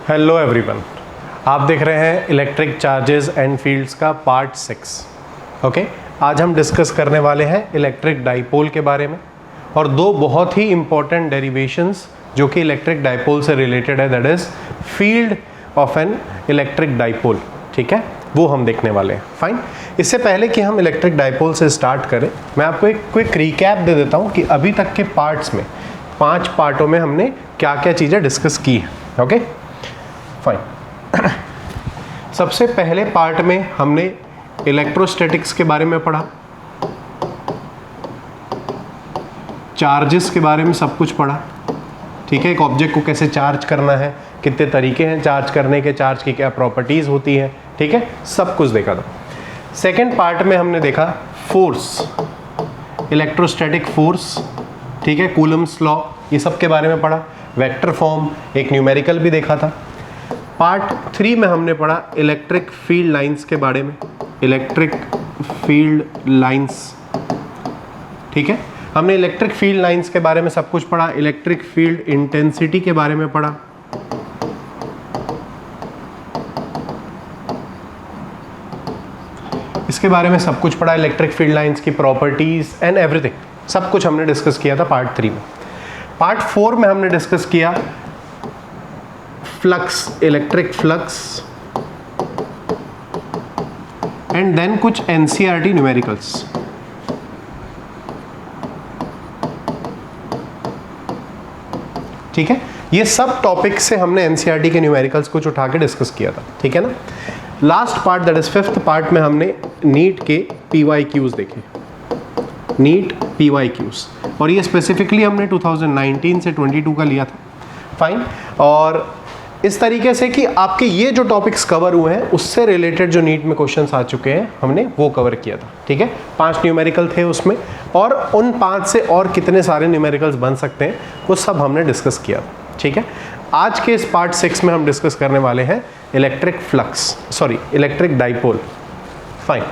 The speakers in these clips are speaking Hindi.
हेलो एवरीवन, आप देख रहे हैं इलेक्ट्रिक चार्जेस एंड फील्ड्स का पार्ट 6। ओके, आज हम डिस्कस करने वाले हैं इलेक्ट्रिक डाइपोल के बारे में और दो बहुत ही इंपॉर्टेंट डेरिवेशंस जो कि इलेक्ट्रिक डाइपोल से रिलेटेड है, that is field of an electric dipole. ठीक है, वो हम देखने वाले हैं। फाइन, इससे पहले कि हम इलेक्ट्रिक डाइपोल से स्टार्ट करें, मैं आपको एक क्विक रिकैप दे देता हूँ कि अभी तक के पार्ट्स में 5 पार्टों में हमने क्या क्या चीज़ें डिस्कस की हैं। ओके फाइन, सबसे पहले पार्ट में हमने इलेक्ट्रोस्टैटिक्स के बारे में पढ़ा, चार्जेस के बारे में सब कुछ पढ़ा। ठीक है, एक ऑब्जेक्ट को कैसे चार्ज करना है, कितने तरीके हैं चार्ज करने के, चार्ज की क्या प्रॉपर्टीज होती हैं। ठीक है, सब कुछ देखा था। सेकेंड पार्ट में हमने देखा फोर्स, इलेक्ट्रोस्टैटिक फोर्स। ठीक है, कूलम्स लॉ, ये सब के बारे में पढ़ा। वेक्टर फॉर्म, एक न्यूमेरिकल भी देखा था। पार्ट 3 में हमने पढ़ा इलेक्ट्रिक फील्ड लाइंस के बारे में, इलेक्ट्रिक फील्ड लाइंस। ठीक है, हमने इलेक्ट्रिक फील्ड लाइंस के बारे में सब कुछ पढ़ा। इलेक्ट्रिक फील्ड इंटेंसिटी के बारे में पढ़ा। इसके बारे में सब कुछ पढ़ा, इलेक्ट्रिक फील्ड लाइंस की प्रॉपर्टीज एंड एवरीथिंग, सब कुछ हमने डिस्कस किया था पार्ट 3 में। पार्ट 4 में हमने डिस्कस किया flux, electric flux and then कुछ एनसीईआरटी न्यूमेरिकल्स। ठीक है, ये सब टॉपिक से हमने एनसीईआरटी के न्यूमेरिकल्स कुछ उठा के डिस्कस किया था। ठीक है ना। Last part that is 5th part में हमने नीट के पीवाईक्यूज देखे, नीट पीवाईक्यूज, और ये स्पेसिफिकली हमने 2019 से 22 का लिया था। फाइन, और इस तरीके से कि आपके ये जो टॉपिक्स कवर हुए हैं उससे रिलेटेड जो नीट में क्वेश्चंस आ चुके हैं हमने वो कवर किया था। ठीक है, 5 न्यूमेरिकल थे उसमें, और उन 5 से और कितने सारे न्यूमेरिकल्स बन सकते हैं वो सब हमने डिस्कस किया था। ठीक है, आज के इस पार्ट 6 में हम डिस्कस करने वाले हैं electric dipole. Fine,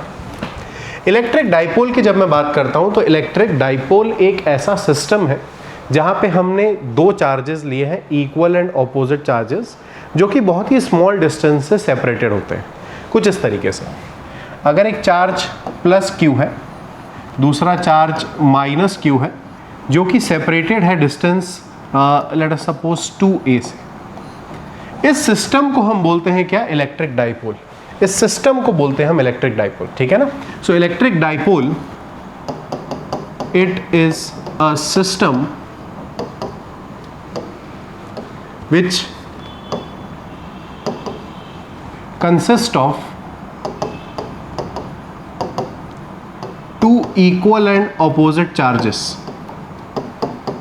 electric dipole की जब मैं बात करता हूं तो इलेक्ट्रिक डाइपोल एक ऐसा सिस्टम है जहां पे हमने 2 चार्जेस लिए हैं, इक्वल एंड ऑपोजिट चार्जेस, जो कि बहुत ही स्मॉल डिस्टेंस से सेपरेटेड होते हैं। कुछ इस तरीके से, अगर एक चार्ज प्लस क्यू है, दूसरा चार्ज माइनस क्यू है, जो कि सेपरेटेड है distance let us suppose 2a से, इस सिस्टम को हम बोलते हैं क्या, इलेक्ट्रिक डाइपोल। इस सिस्टम को बोलते हैं हम इलेक्ट्रिक डाइपोल। ठीक है ना। So electric dipole, it is a system which consist of 2 equal and opposite charges,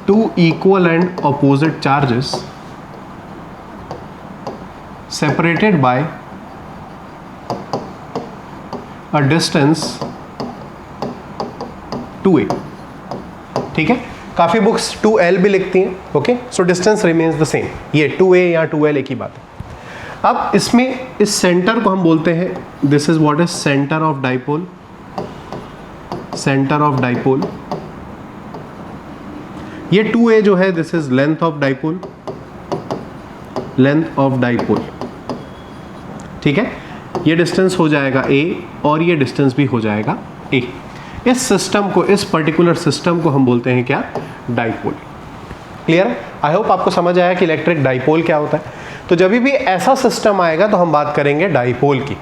2 equal and opposite charges separated by a distance 2a। ठीक है, काफ़ी बुक्स 2l भी लिखती हैं। Okay, so distance remains the same, ये 2a या 2l एक ही बात है। अब इसमें इस सेंटर को हम बोलते हैं, this is what is centre of dipole, centre of dipole. ये 2a जो है this is length of dipole, length of dipole. ठीक है, ये डिस्टेंस हो जाएगा a और ये डिस्टेंस भी हो जाएगा a। इस सिस्टम को, इस पर्टिकुलर सिस्टम को हम बोलते हैं क्या, डाइपोल। क्लियर है? आई होप आपको समझ आया कि इलेक्ट्रिक डाइपोल क्या होता है। तो जब भी ऐसा सिस्टम आएगा तो हम बात करेंगे डाइपोल की।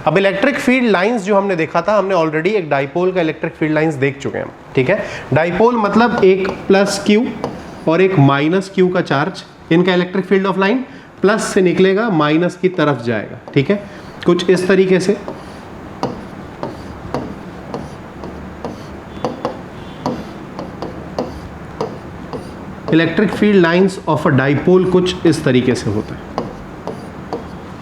अब इलेक्ट्रिक फील्ड लाइंस जो हमने देखा था, हमने ऑलरेडी एक डाइपोल का इलेक्ट्रिक फील्ड लाइंस देख चुके हैं। ठीक है, डाइपोल मतलब एक प्लस क्यू और एक माइनस क्यू का चार्ज, इनका electric field of line plus से निकलेगा, माइनस की तरफ जाएगा। ठीक है, कुछ इस तरीके से। Electric field lines of a dipole कुछ इस तरीके से होता है।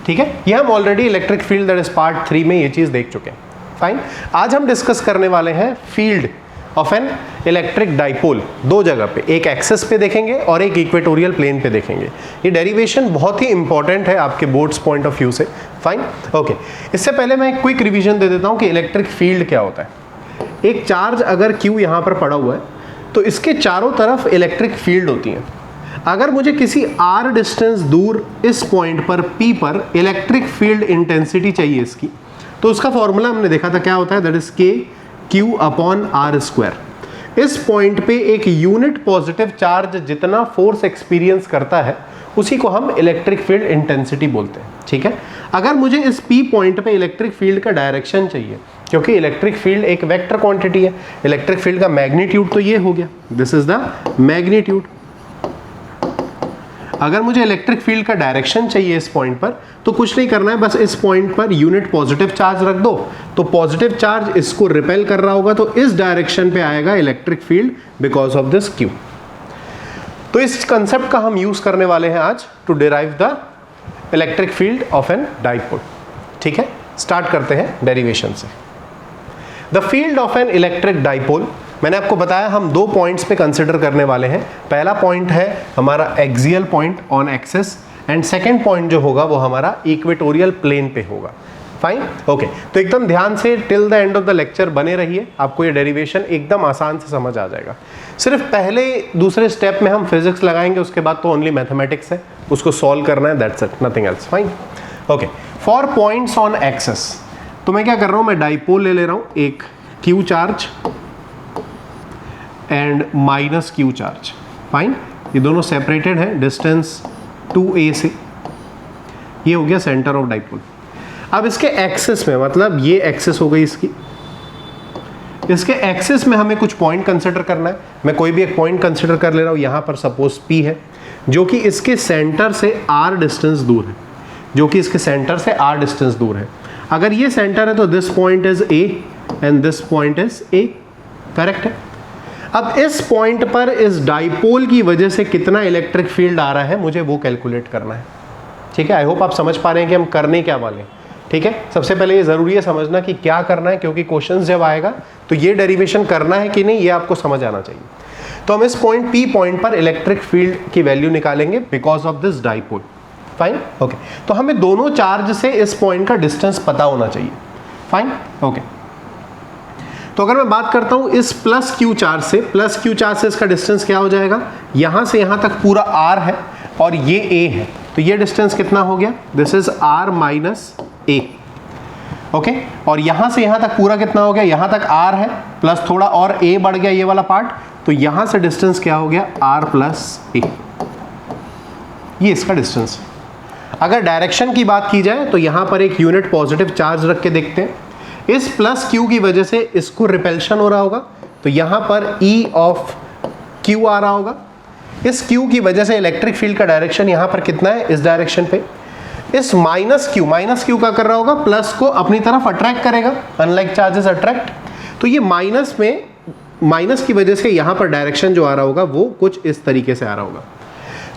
ठीक है, ये हम already electric field that is part 3 में ये चीज देख चुके हैं। फाइन, आज हम डिस्कस करने वाले हैं field of an electric dipole. 2 जगह पे, एक एक्सिस पे देखेंगे और एक इक्वेटोरियल प्लेन पे देखेंगे। ये डेरिवेशन बहुत ही इंपॉर्टेंट है आपके बोर्ड्स पॉइंट ऑफ व्यू से। फाइन, ओके, इससे पहले मैं एक क्विक रिवीजन दे देता हूं कि इलेक्ट्रिक फील्ड क्या होता है। एक चार्ज अगर क्यू यहां पर पड़ा हुआ है तो इसके चारों तरफ इलेक्ट्रिक फील्ड होती हैं। अगर मुझे किसी r डिस्टेंस दूर इस पॉइंट पर P पर इलेक्ट्रिक फील्ड इंटेंसिटी चाहिए इसकी, तो उसका फॉर्मूला हमने देखा था क्या होता है, दैट इज KQ/r²। इस पॉइंट पे एक यूनिट पॉजिटिव चार्ज जितना फोर्स एक्सपीरियंस करता है उसी को हम इलेक्ट्रिक फील्ड इंटेंसिटी बोलते हैं, ठीक है। अगर मुझे इस P पॉइंट पे इलेक्ट्रिक फील्ड का डायरेक्शन चाहिए, क्योंकि इलेक्ट्रिक फील्ड एक वेक्टर क्वांटिटी है, इलेक्ट्रिक फील्ड का मैग्नीट्यूड तो ये हो गया, दिस इज द मैग्नीट्यूड। अगर मुझे इलेक्ट्रिक फील्ड का डायरेक्शन चाहिए इस पॉइंट पर, तो कुछ नहीं करना है, बस इस point per unit positive charge रख दो, तो पॉजिटिव चार्ज इसको रिपेल कर रहा होगा, तो इस डायरेक्शन पे आएगा electric field because of this Q। तो इस कंसेप्ट का हम यूज करने वाले हैं आज to derive the electric field of an dipole, ठीक है। स्टार्ट करते हैं डेरिवेशन से। The field of an electric dipole, मैंने आपको बताया हम दो पॉइंट्स पे कंसिडर करने वाले हैं। पहला पॉइंट है हमारा axial point on axis, and second point जो होगा वो हमारा इक्वेटोरियल प्लेन पे होगा। Fine, okay. तो एकदम ध्यान से till the end of the lecture बने रहिए, आपको ये डेरिवेशन एकदम आसान से समझ आ जाएगा। सिर्फ पहले दूसरे स्टेप में हम फिजिक्स लगाएंगे, उसके बाद तो ओनली मैथमेटिक्स है, उसको सॉल्व करना है, that's it, nothing else. Fine, okay. For points on axis, तो मैं क्या कर रहा हूं, मैं डाइपोल ले रहा हूं, एक Q charge and minus Q charge. Fine, ये दोनों सेपरेटेड है डिस्टेंस 2a से, ये हो गया सेंटर ऑफ डाइपोल। अब इसके एक्सिस में, मतलब ये एक्सिस हो गई इसकी, इसके एक्सिस में हमें कुछ पॉइंट कंसिडर करना है। मैं कोई भी एक पॉइंट कंसिडर कर ले रहा हूं, यहां पर सपोज P है, जो कि इसके सेंटर से r डिस्टेंस दूर है, जो कि इसके सेंटर से r डिस्टेंस दूर है। अगर ये सेंटर है तो this point is A and this point is A, correct है। अब इस पॉइंट पर इस डाइपोल की वजह से कितना इलेक्ट्रिक फील्ड आ रहा है मुझे वो कैलकुलेट करना है, ठीक है। आई होप आप समझ पा रहे हैं कि हम करने क्या वाले हैं, ठीक है। सबसे पहले ये जरूरी है समझना कि क्या करना है, क्योंकि क्वेश्चन जब आएगा तो ये डेरिवेशन करना है कि नहीं ये आपको समझ आना चाहिए। तो हम इस पॉइंट P पॉइंट पर इलेक्ट्रिक फील्ड की वैल्यू निकालेंगे because of this dipole. Fine, okay. तो हमें दोनों चार्ज से इस पॉइंट का डिस्टेंस पता होना चाहिए। Fine, okay. तो अगर मैं बात करता हूं इस प्लस Q चार्ज से इसका डिस्टेंस क्या हो जाएगा, यहां से यहां तक पूरा R है और ये A है, तो ये डिस्टेंस कितना हो गया, this is R minus A, okay. और यहां से यहां तक पूरा कितना हो गया, यहां तक R है प्लस थोड़ा और A बढ़ गया ये वाला पार्ट, तो यहां से डिस्टेंस क्या हो गया, R प्लस A, ये इसका डिस्टेंस। अगर डायरेक्शन की बात की जाए तो यहां पर एक यूनिट पॉजिटिव चार्ज रख के देखते हैं, इस प्लस Q की वजह से इसको रिपल्शन हो रहा होगा, तो यहां पर E ऑफ Q आ रहा होगा। इस Q की वजह से इलेक्ट्रिक फील्ड का डायरेक्शन यहां पर कितना है, इस डायरेक्शन पे। इस माइनस Q क्या कर रहा होगा, प्लस को अपनी तरफ अट्रैक्ट करेगा, अनलाइक चार्जेस अट्रैक्ट। तो ये माइनस में, माइनस की वजह से यहां पर डायरेक्शन जो आ रहा होगा वो कुछ इस तरीके से आ रहा होगा।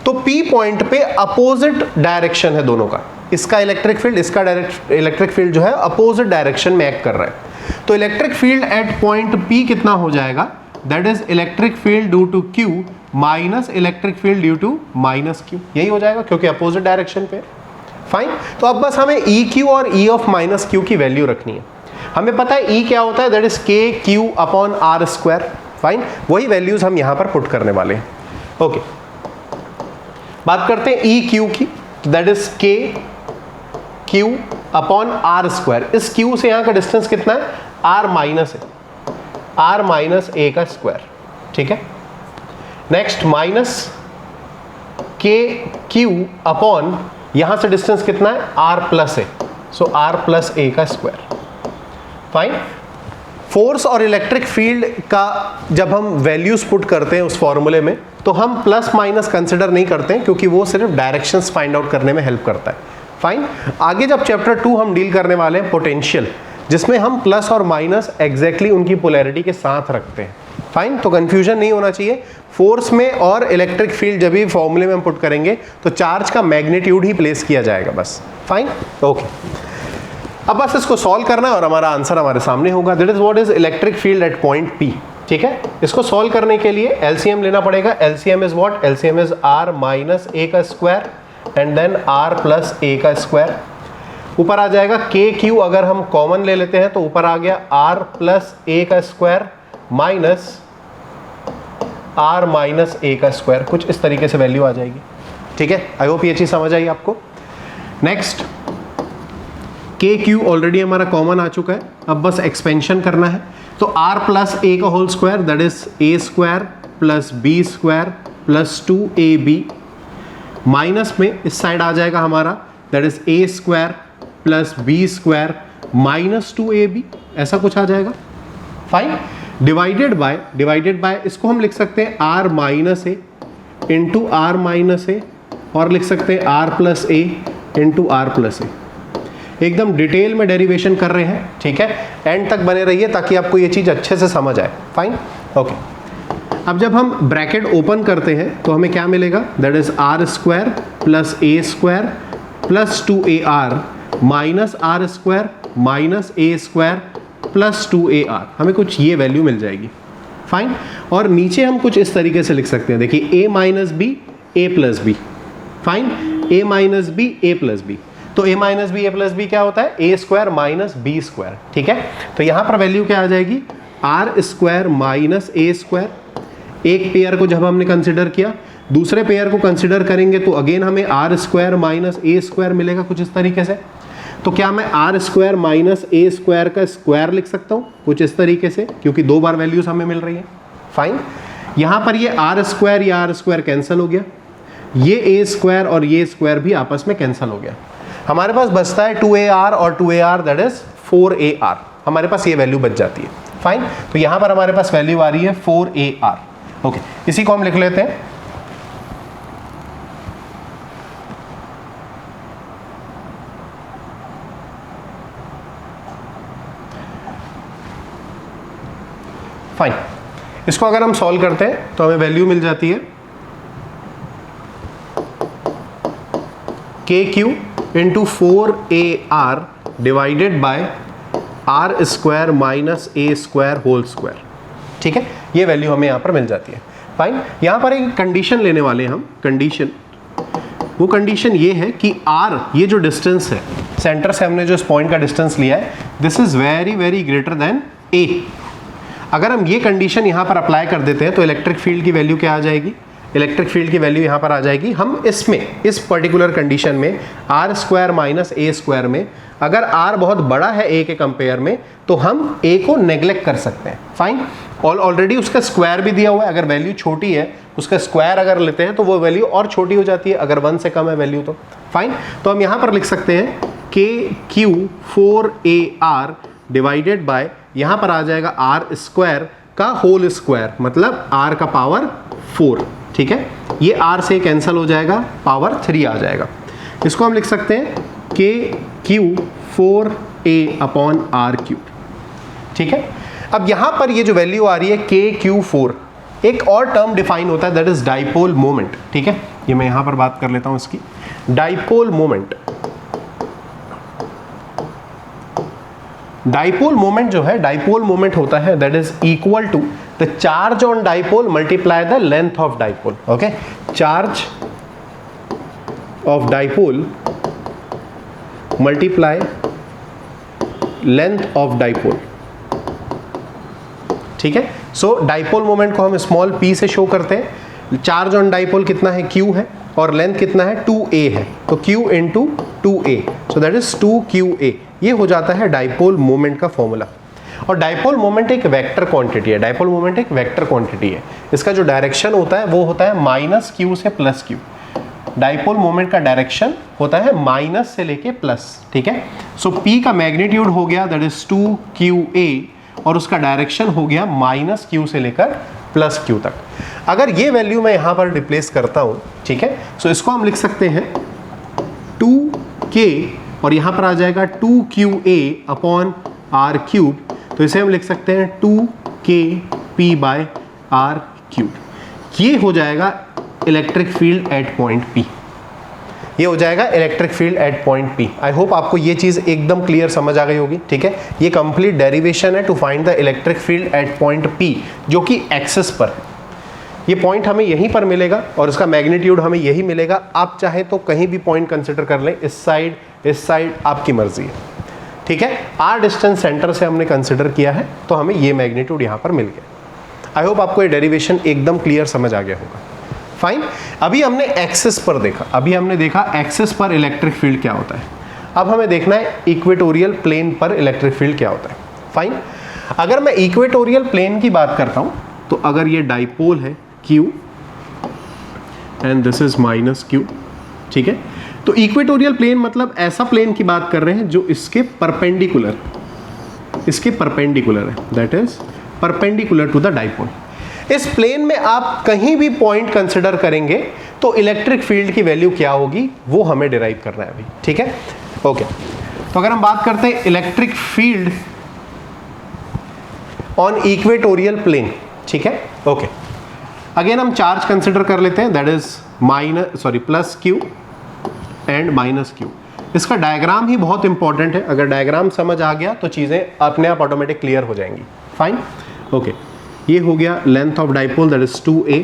तो P पॉइंट पे अपोजिट डायरेक्शन है दोनों का, इसका इलेक्ट्रिक फील्ड, इसका इलेक्ट्रिक फील्ड जो है अपोजिट डायरेक्शन में एक्ट कर रहा है। तो electric field at point P कितना हो जाएगा, that is electric field due to Q minus electric field due to minus Q, यही हो जाएगा क्योंकि अपोजिट डायरेक्शन पे। फाइन, तो अब बस हमें EQ और E ऑफ माइनस Q की वैल्यू रखनी है। हमें पता है E क्या होता है, दैट इज KQ/r²। फाइन, वही वैल्यूज हम यहां पर पुट करने वाले हैं, ओके। बात करते हैं EQ की, दैट इज KQ/r²। इस Q से यहां का डिस्टेंस कितना है, R माइनस है, R माइनस A का स्क्वायर, ठीक है। नेक्स्ट माइनस KQ अपॉन यहां से डिस्टेंस कितना है, R प्लस है, सो R प्लस A का स्क्वायर। फाइन, फोर्स और इलेक्ट्रिक फील्ड का जब हम वैल्यूज पुट करते हैं उस फॉर्मूले में, तो हम प्लस माइनस कंसिडर नहीं करते हैं, क्योंकि वो सिर्फ डायरेक्शंस फाइंड आउट करने में हेल्प करता है। फाइन, आगे जब चैप्टर 2 हम डील करने वाले हैं पोटेंशियल, जिसमें हम प्लस और माइनस एग्जैक्टली उनकी पोलैरिटी के साथ रखते हैं। फाइन, तो कंफ्यूजन नहीं होना चाहिए। फोर्स में और इलेक्ट्रिक फील्ड जब भी फॉर्मूले में हम पुट करेंगे तो चार्ज का मैग्नीट्यूड ही प्लेस किया जाएगा बस। Fine, okay. अब बस इसको सॉल्व करना है और हमारा आंसर हमारे सामने होगा, that is what is electric field at point P, ठीक है। इसको सॉल्व करने के लिए एलसीएम लेना पड़ेगा। LCM is what, LCM is R minus A का square and then R plus A का स्क्वायर। ऊपर आ जाएगा KQ, अगर हम कॉमन ले लेते हैं तो ऊपर आ गया R प्लस A का square minus r minus a का स्क्वायर, कुछ इस तरीके से वैल्यू आ जाएगी। ठीक है, आई होप ये चीज़ समझ आई आपको। नेक्स्ट के क्यू ऑलरेडी हमारा कॉमन आ चुका है, अब बस एक्सपेंशन करना है। तो r प्लस a का whole square that is a square plus b square plus 2ab, minus में इस साइड आ जाएगा हमारा that is a square plus b square minus 2ab, ऐसा कुछ आ जाएगा। फाइन, डिवाइडेड बाय इसको हम लिख सकते हैं r minus A into R minus A, और लिख सकते हैं r plus A into R plus A. एकदम डिटेल में डेरिवेशन कर रहे हैं, ठीक है, एंड तक बने रहिए ताकि आपको ये चीज़ अच्छे से समझ आए। Fine, okay. अब जब हम ब्रैकेट ओपन करते हैं तो हमें क्या मिलेगा, that is R square plus A square plus 2ar minus R square minus A square plus 2ar, हमें कुछ ये वैल्यू मिल जाएगी। फाइन, और नीचे हम कुछ इस तरीके से लिख सकते हैं, देखिए a minus B A plus B. Fine, a minus B A plus B, तो a minus B A plus B क्या होता है, a square minus B square. ठीक है, तो यहाँ पर वैल्यू क्या आ जाएगी, R square minus A square. एक पेयर को जब हमने कंसिडर किया, दूसरे पेयर को कंसिडर करेंगे तो अगेन हमें R square minus A square मिलेगा कुछ इस तरीके से। तो क्या मैं R square minus A square का स्क्वायर लिख सकता हूँ कुछ इस तरीके से, क्योंकि दो बार वैल्यूज हमें मिल रही है। फाइन, यहाँ पर ये आर स्क्वायर या आर स्क्वायर कैंसिल हो गया, ये ए स्क्वायर और ये स्क्वायर भी आपस में कैंसिल हो गया। हमारे पास बचता है 2ar और 2ar दैट इज 4ar, हमारे पास ये वैल्यू बच जाती है। फाइन, तो यहाँ पर हमारे पास वैल्यू आ रही है 4ar। ओके, इसी को हम लिख लेते हैं। फाइन, इसको अगर हम सॉल्व करते हैं तो हमें वैल्यू मिल जाती है k q into 4ar divided by R square minus A square whole square. ठीक है, ये वैल्यू हमें यहाँ पर मिल जाती है। फाइन, यहाँ पर एक कंडीशन लेने वाले हैं हम, कंडीशन, वो कंडीशन ये है कि r, ये जो डिस्टेंस है सेंटर से हमने जो इस पॉइंट का डिस्टेंस लिया है, this is very very greater then a। अगर हम ये कंडीशन यहाँ पर अप्लाई कर देते हैं तो इलेक्ट्रिक फील्ड की वैल्यू क्या आ जाएगी, इलेक्ट्रिक फील्ड की वैल्यू यहाँ पर आ जाएगी, हम इसमें इस पर्टिकुलर कंडीशन में R square minus A square में अगर r बहुत बड़ा है a के कंपेयर में तो हम a को नेग्लेक्ट कर सकते हैं। फाइन, ऑलरेडी उसका स्क्वायर भी दिया हुआ है, अगर वैल्यू छोटी है उसका स्क्वायर अगर लेते हैं तो वो वैल्यू और छोटी हो जाती है अगर 1 से कम है वैल्यू तो। फाइन, तो हम यहाँ पर लिख सकते हैं के क्यू 4ar डिवाइडेड बाय, यहाँ पर आ जाएगा आर स्क्वायर का होल स्क्वायर, मतलब r का पावर 4। ठीक है, ये r से कैंसिल हो जाएगा, पावर 3 आ जाएगा। इसको हम लिख सकते हैं के Q 4a upon R cube. ठीक है, अब यहाँ पर ये जो वैल्यू आ रही है के क्यू 4, एक और टर्म डिफाइन होता है दैट इज डाइपोल मोमेंट। ठीक है, ये मैं यहाँ पर बात कर लेता हूँ इसकी, डाइपोल मोमेंट। डाइपोल मोमेंट जो है, डाइपोल मोमेंट होता है that is equal to the charge on dipole multiply the length of dipole. Okay, charge of dipole multiply length of dipole. ठीक है, सो डाइपोल मोमेंट को हम स्मॉल p से शो करते हैं। चार्ज ऑन डाइपोल कितना है, q है, और लेंथ कितना है, 2a है, तो q into 2a, so that is 2qa। ये हो जाता है डाइपोल मोमेंट का फॉर्मूला। और डाइपोल मोमेंट एक वेक्टर क्वांटिटी है, डाइपोल मोमेंट एक वेक्टर क्वांटिटी है। इसका जो डायरेक्शन होता है वो होता है माइनस q से प्लस q। डाइपोल मोमेंट का डायरेक्शन होता है माइनस से लेके प्लस। ठीक है, सो p का मैग्नीट्यूड हो गया दैट इज 2qa और उसका डायरेक्शन हो गया माइनस q से लेकर प्लस q तक। अगर ये वैल्यू मैं यहाँ पर रिप्लेस करता हूँ, ठीक है, सो इसको हम लिख सकते हैं 2k और यहाँ पर आ जाएगा 2qa अपॉन आर क्यूब, तो इसे हम लिख सकते हैं 2kp बाय आर क्यूब। ये हो जाएगा electric field at point P। ये हो जाएगा electric field at point P। I hope आपको ये चीज़ एकदम क्लियर समझ आ गई होगी। ठीक है, ये कंप्लीट डेरिवेशन है to find the electric field at point P, जो कि एक्सिस पर है। ये पॉइंट हमें यहीं पर मिलेगा और इसका मैग्नीट्यूड हमें यही मिलेगा। आप चाहे तो कहीं भी पॉइंट कंसिडर कर लें, इस साइड आपकी मर्जी है। ठीक है, आर डिस्टेंस सेंटर से हमने कंसिडर किया है तो हमें ये मैग्नीट्यूड यहाँ पर मिल गया। आई होप आपको ये डेरिवेशन एकदम क्लियर समझ आ गया होगा। फाइन, अभी हमने एक्सिस पर देखा, अभी हमने देखा एक्सिस पर इलेक्ट्रिक फील्ड क्या होता है। अब हमें देखना है इक्वेटोरियल प्लेन पर इलेक्ट्रिक फील्ड क्या होता है। फाइन, अगर मैं इक्वेटोरियल प्लेन की बात करता हूं तो अगर ये डाइपोल है Q and this is minus Q, ठीक है, तो इक्वेटोरियल प्लेन मतलब ऐसा प्लेन की बात कर रहे हैं जो इसके परपेंडिकुलर है, that is perpendicular to the dipole. इस प्लेन में आप कहीं भी पॉइंट कंसिडर करेंगे तो इलेक्ट्रिक फील्ड की वैल्यू क्या होगी वो हमें डिराइव करना है अभी, ठीक है। ओके, तो अगर हम बात करते हैं electric field on equatorial plane, ठीक है। ओके, अगेन हम चार्ज कंसिडर कर लेते हैं, that is plus Q and minus Q। इसका डायग्राम ही बहुत इंपॉर्टेंट है, अगर डायग्राम समझ आ गया तो चीजें अपने आप ऑटोमेटिक क्लियर हो जाएंगी। फाइन, ओके, ये हो गया length of dipole that is 2a।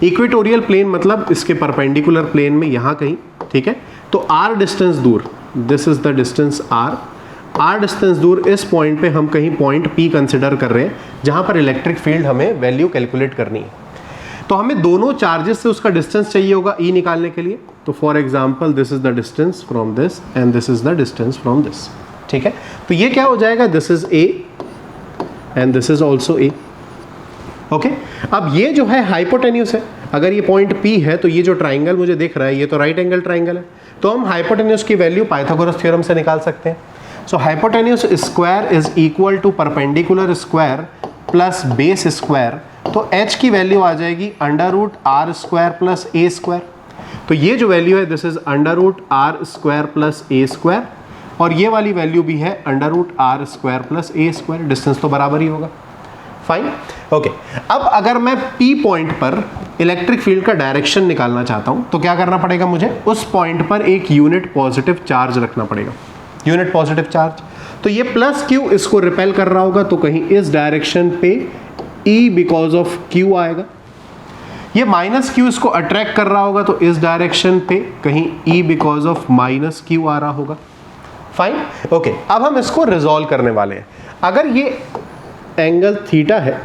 Equatorial plane मतलब इसके परपेंडिकुलर प्लेन में यहां कहीं, ठीक है। तो r डिस्टेंस दूर, this is the distance r distance दूर, इस पॉइंट पे हम कहीं पॉइंट P कंसिडर कर रहे हैं जहां पर इलेक्ट्रिक फील्ड हमें वैल्यू कैलकुलेट करनी है। तो हमें दोनों चार्जेस से उसका डिस्टेंस चाहिए होगा E निकालने के लिए। तो for example this is the distance from this and this is the distance from this, ठीक है। तो ये क्या हो जाएगा, this is A and this is also A। Okay, अब ये जो है हाइपोटेन्यूस है, अगर ये पॉइंट P है तो ये जो ट्राइंगल मुझे दिख रहा है ये तो राइट एंगल ट्राइंगल है, तो हम हाइपोटेन्यूस की वैल्यू पाइथागोरस थ्योरम से निकाल सकते हैं। So hypotenuse square is equal to perpendicular square plus base square, तो h की वैल्यू आ जाएगी under root R square plus A square. तो ये जो वैल्यू है this is under root R square plus A square, और ये वाली वैल्यू भी है under root R square plus A square, distance तो बराबर ही होगा। फाइन, ओके, अब अगर मैं P पॉइंट पर इलेक्ट्रिक फील्ड का डायरेक्शन निकालना चाहता हूं तो क्या करना पड़ेगा मुझे, उस पॉइंट पर एक यूनिट पॉजिटिव चार्ज रखना पड़ेगा, यूनिट पॉजिटिव चार्ज। तो ये प्लस Q इसको रिपेल कर रहा होगा तो कहीं इस डायरेक्शन पे E बिकॉज ऑफ Q आएगा, ये माइनस Q इसको अट्रैक्ट कर रहा होगा तो इस डायरेक्शन पे कहीं E because of minus Q आ रहा होगा। फाइन, ओके, अब हम इसको रिजॉल्व करने वाले हैं। अगर ये एंगल थीटा है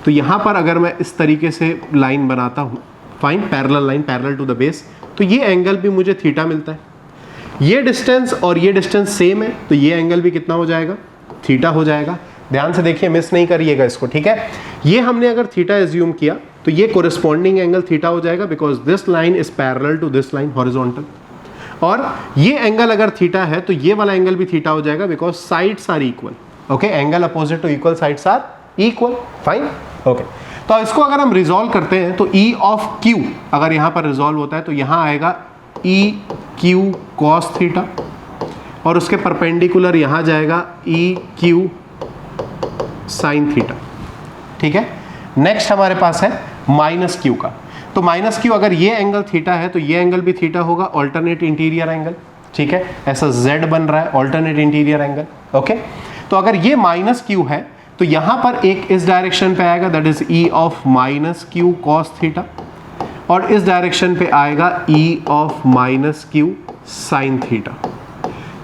तो यहां पर अगर मैं इस तरीके से लाइन बनाता हूं, fine, parallel line parallel to the base, तो ये एंगल भी मुझे थीटा मिलता है। ये डिस्टेंस और ये डिस्टेंस सेम है तो ये एंगल भी कितना हो जाएगा, थीटा हो जाएगा। ध्यान से देखिए, मिस नहीं करिएगा इसको, ठीक है। ये हमने अगर थीटा एज्यूम किया तो ये कोरिस्पॉन्डिंग एंगल थीटा हो जाएगा because this line is parallel to this line horizontal, और ये एंगल अगर थीटा है तो ये वाला एंगल भी थीटा हो जाएगा because sides are equal. Okay, angle opposite to equal sides are equal. Fine, okay, तो इसको अगर हम रिजॉल्व करते हैं तो E ऑफ Q अगर यहां पर रिजॉल्व होता है तो यहां आएगा E Q cos थीटा, और उसके परपेंडिकुलर यहां जाएगा E Q sin थीटा, ठीक है। नेक्स्ट हमारे पास है माइनस Q का, तो माइनस Q अगर ये एंगल थीटा है तो ये एंगल भी थीटा होगा, ऑल्टरनेट इंटीरियर एंगल, ठीक है। ऐसा Z बन रहा है, ऑल्टरनेट इंटीरियर एंगल। ओके, तो अगर ये माइनस Q है तो यहां पर एक इस डायरेक्शन पे आएगा that is E of minus Q cos theta, और इस डायरेक्शन पे आएगा E of minus Q sin theta.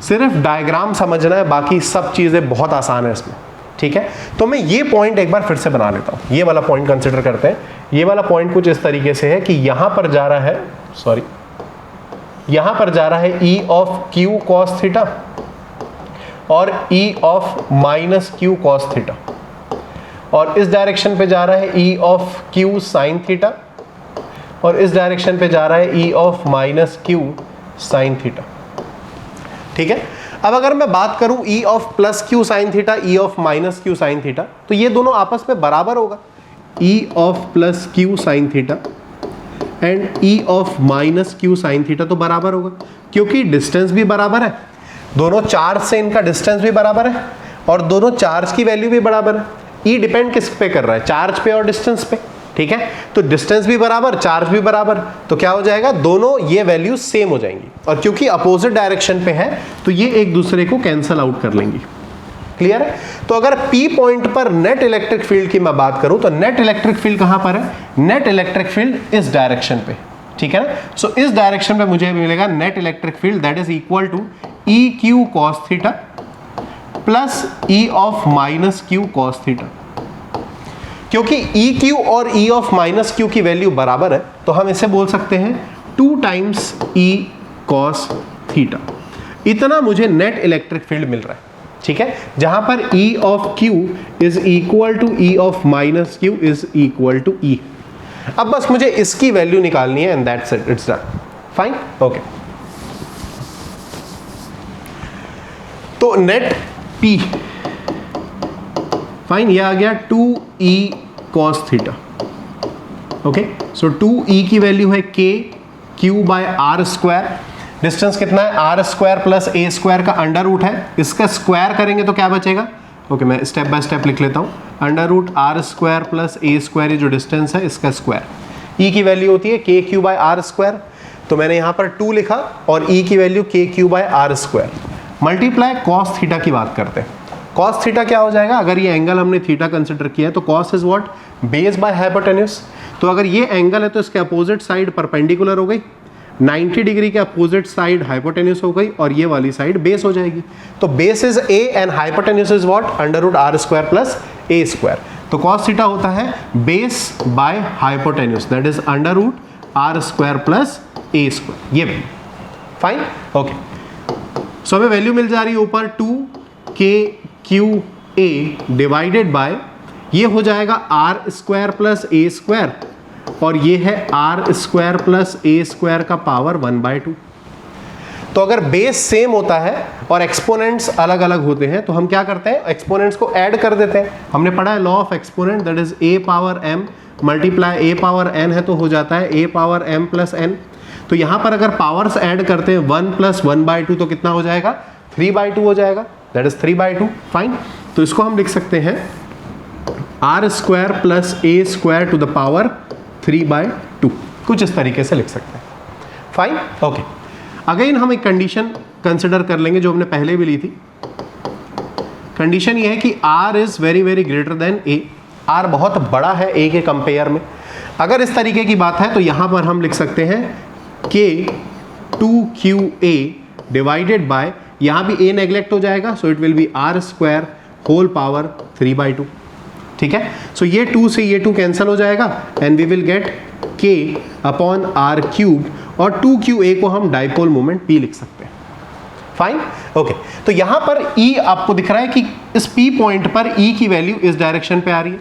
सिर्फ डायग्राम समझना है, बाकी सब चीजें बहुत आसान है इसमें, ठीक है। तो मैं ये पॉइंट एक बार फिर से बना लेता हूं, ये वाला पॉइंट कंसिडर करते हैं। ये वाला पॉइंट कुछ इस तरीके से है कि यहां पर जा रहा है, यहां पर जा रहा है E of Q cos theta और E of minus Q cos theta, और इस डायरेक्शन पे जा रहा है E of Q sin theta, और इस डायरेक्शन पे जा रहा है E of minus Q sin theta, ठीक है। अब अगर मैं बात करूं E of plus Q sin theta, E of minus Q sin theta, तो ये दोनों आपस में बराबर होगा। E of plus Q sin theta and E of minus Q sin theta तो बराबर होगा, क्योंकि डिस्टेंस भी बराबर है, दोनों चार्ज से इनका डिस्टेंस भी बराबर है और दोनों चार्ज की वैल्यू भी बराबर है। E डिपेंड किस पे कर रहा है, चार्ज पे और डिस्टेंस पे, ठीक है। तो डिस्टेंस भी बराबर, चार्ज भी बराबर, तो क्या हो जाएगा, दोनों ये वैल्यू सेम हो जाएंगी, और क्योंकि अपोजिट डायरेक्शन पे है तो ये एक दूसरे को कैंसल आउट कर लेंगी। क्लियर है। तो अगर P पॉइंट पर नेट इलेक्ट्रिक फील्ड की मैं बात करूं तो नेट इलेक्ट्रिक फील्ड कहां पर है, नेट इलेक्ट्रिक फील्ड इस डायरेक्शन पे, ठीक है ना। सो इस डायरेक्शन पे मुझे मिलेगा net electric field that is equal to E Q cos theta plus E of minus Q cos theta. क्योंकि ई क्यू और ई ऑफ माइनस क्यू की वैल्यू बराबर है तो हम इसे बोल सकते हैं 2 टाइम्स ई कॉस थीटा। इतना मुझे नेट इलेक्ट्रिक फील्ड मिल रहा है, ठीक है, जहां पर E of Q is equal to E of minus Q is equal to E. अब बस मुझे इसकी वैल्यू निकालनी है and that's it, it's done, fine, okay. तो नेट पी, फाइन, ये आ गया 2e cos थीटा, ओके। सो 2e की वैल्यू है k q by R square. Distance कितना है, R square plus A square का अंडर रूट है, इसका स्क्वायर करेंगे तो क्या बचेगा, ओके, मैं स्टेप बाय स्टेप लिख लेता हूँ। Under root R square plus A square, ये जो डिस्टेंस है इसका स्क्वायर। e की वैल्यू होती है k q by R square, तो मैंने यहाँ पर 2 लिखा और e की value k q by R square multiply cos theta की बात करते हैं। कॉस थीटा क्या हो जाएगा, अगर ये एंगल हमने थीटा कंसिडर किया है तो cos is what, base by hypotenuse. तो अगर ये एंगल है तो इसके अपोजिट साइड परपेंडिकुलर हो गई, 90 डिग्री के अपोजिट साइड हाइपोटेन्यूज हो गई और ये वाली साइड बेस हो जाएगी। तो base is A and hypotenuse is what, under root R square plus A square. तो कॉस थीटा होता है base by hypotenuse, that is under root R square plus A square, ये फाइन, ओके। सो हमें वैल्यू मिल जा रही है ऊपर 2k Q A divided by, ये हो जाएगा R square plus A square और ये है R square plus A square का पावर 1/2। तो अगर बेस सेम होता है और एक्सपोनेंट्स अलग अलग होते हैं तो हम क्या करते हैं, एक्सपोनेंट्स को ऐड कर देते हैं। हमने पढ़ा है law of exponent, that is a power m multiply A power n है तो हो जाता है ए पावर m प्लस n। तो यहाँ पर अगर पावर्स ऐड करते हैं 1 प्लस 1/2 तो कितना हो जाएगा, 3/2 हो जाएगा, दैट इज 3/2, फाइन। तो इसको हम लिख सकते हैं R square plus A square to the power 3/2, कुछ इस तरीके से लिख सकते हैं, फाइन, ओके। अगेन हम एक कंडीशन कंसिडर कर लेंगे जो हमने पहले भी ली थी। कंडीशन ये है कि R is very very greater than A, R बहुत बड़ा है ए के कंपेयर में। अगर इस तरीके की बात है तो यहां पर हम लिख सकते हैं k 2qa डिवाइडेड बाय, यहां भी a नेग्लेक्ट हो जाएगा so it will be R square whole power 3/2, ठीक है। सो ये 2 से ये 2 कैंसिल हो जाएगा and we will get k upon R cube और 2qa को हम डाइपोल मोमेंट p लिख सकते हैं, फाइन, ओके। तो यहां पर e आपको दिख रहा है कि इस p पॉइंट पर e की वैल्यू इस डायरेक्शन पे आ रही है,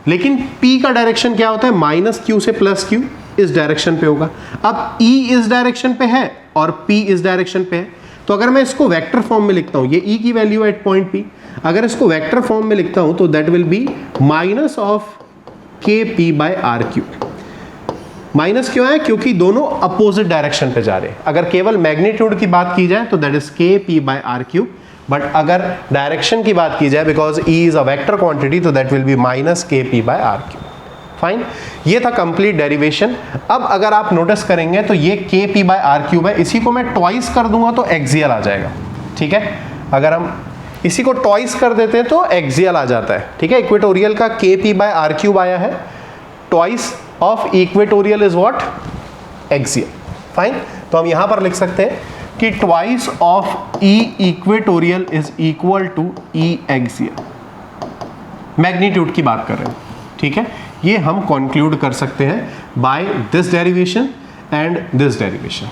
लेकिन p का डायरेक्शन क्या होता है, माइनस q से प्लस q, इस डायरेक्शन पे होगा। अब e इस डायरेक्शन पे है और p इस डायरेक्शन पे है, तो अगर मैं इसको वेक्टर फॉर्म में लिखता हूं, ये e की वैल्यू एट पॉइंट p, अगर इसको वेक्टर फॉर्म में लिखता हूं तो that will be minus of kp by R cube. Minus क्यों है, क्योंकि दोनों अपोजिट डायरेक्शन पे जा रहे हैं। अगर केवल मैग्नीट्यूड की बात की जाए तो that is kp by R cube, but अगर डायरेक्शन की बात की जाए because e is a vector quantity तो that will be minus kp by R cube, fine. ये था कंप्लीट डेरिवेशन। अब अगर आप नोटिस करेंगे तो ये kp बाय आर क्यूब है, इसी को मैं ट्वाइस कर दूंगा तो एक्सियल आ जाएगा, ठीक है। अगर हम इसी को ट्वाइस कर देते हैं तो एक्सियल आ जाता है, ठीक है। इक्वेटोरियल का kp बाय आर क्यूब आया है, twice of equatorial is what, axial, fine. तो हम यहां पर लिख सकते हैं कि twice of e equatorial is equal to e axial. Magnitude की बात कर रहे हैं, ठीक है। ये हम कंक्लूड कर सकते हैं by this derivation and this derivation,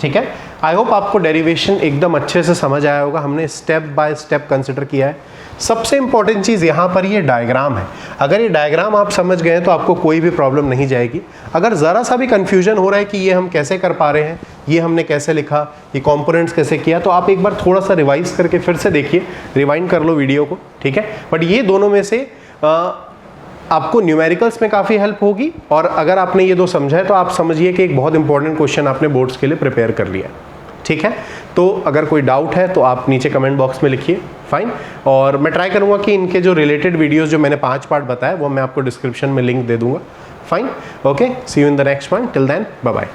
ठीक है। आई होप आपको डेरिवेशन एकदम अच्छे से समझ आया होगा, हमने स्टेप बाय स्टेप कंसिडर किया है। सबसे इंपॉर्टेंट चीज़ यहाँ पर ये डायग्राम है, अगर ये डायग्राम आप समझ गए तो आपको कोई भी प्रॉब्लम नहीं जाएगी। अगर ज़रा सा भी कन्फ्यूजन हो रहा है कि ये हम कैसे कर पा रहे हैं, ये हमने कैसे लिखा, ये कंपोनेंट्स कैसे किया, तो आप एक बार थोड़ा सा रिवाइज करके फिर से देखिए, रिवाइंड कर लो वीडियो को, ठीक है। बट ये दोनों में से आपको न्यूमेरिकल्स में काफ़ी हेल्प होगी, और अगर आपने ये दो समझा है तो आप समझिए कि एक बहुत इंपॉर्टेंट क्वेश्चन आपने बोर्ड्स के लिए प्रिपेयर कर लिया है, ठीक है। तो अगर कोई डाउट है तो आप नीचे कमेंट बॉक्स में लिखिए, फाइन। और मैं ट्राई करूंगा कि इनके जो रिलेटेड वीडियोस जो मैंने 5 पार्ट बताया वो मैं आपको डिस्क्रिप्शन में लिंक दे दूंगा, fine, okay. See you in the next one, till then bye bye.